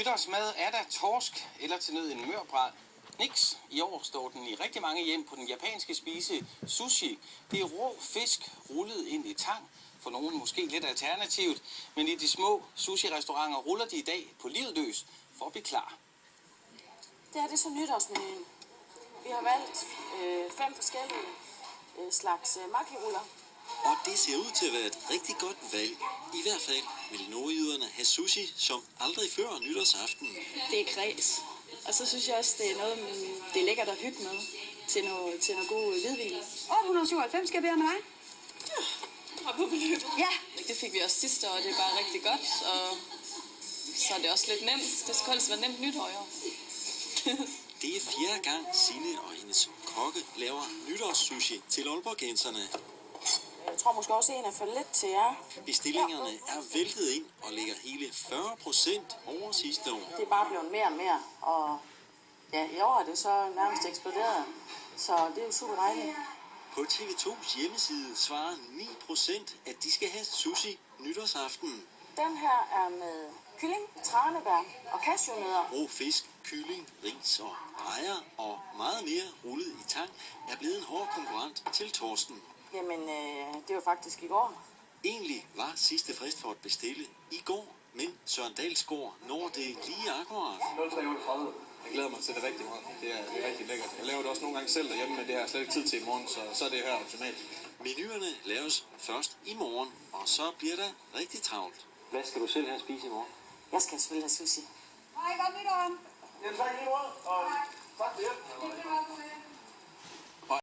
nytårsmad er der torsk eller til nød en mørbræd. Niks. I år står den i rigtig mange hjem på den japanske spise sushi. Det er rå fisk rullet ind i tang. For nogen måske lidt alternativt, men i de små sushi-restauranter ruller de i dag på livet løs for at blive klar. Det her det er så nytårsmenuen. Vi har valgt 5 forskellige slags makiruller. Og det ser ud til at være et rigtig godt valg. I hvert fald vil nordjyderne have sushi som aldrig før nytårsaften. Det er kræs. Og så synes jeg også, det er noget, det er lækkert at hygge med til noget god hvidvin. 897 skal jeg bede med dig. Ja, på beløbet. Ja. Det fik vi også sidste år, det er bare rigtig godt. Og så er det også lidt nemt. Det skal helst være nemt nytår i år. Det er 4. gang Signe og hendes kokke laver nytårssushi til aalborgenserne. Jeg tror måske også, en er for lidt til jer. Bestillingerne er væltet ind og ligger hele 40% over sidste år. Det er bare blevet mere og mere, og ja, i år er det så nærmest eksploderet. Så det er jo super dejligt. På TV2's hjemmeside svarer 9%, at de skal have sushi nytårsaften. Den her er med kylling, tranebær og cashewnødder. Rå fisk, kylling, ris og rejer og meget mere rullet i tang er blevet en hård konkurrent til torsken. Jamen, det var faktisk i går. Egentlig var sidste frist for at bestille i går, men Søren Dalsgaard når det lige akkurat. 03:38. Jeg glæder mig til det rigtig meget. Det er rigtig lækkert. Jeg laver det også nogle gange selv derhjemme, men det har jeg slet ikke tid til i morgen, så er det her optimalt. Menuerne laves først i morgen, og så bliver der rigtig travlt. Hvad skal du selv have at spise i morgen? Jeg skal selvfølgelig have sushi. Hej, godt nytår. Jamen tak lige måde, og tak for hjælp.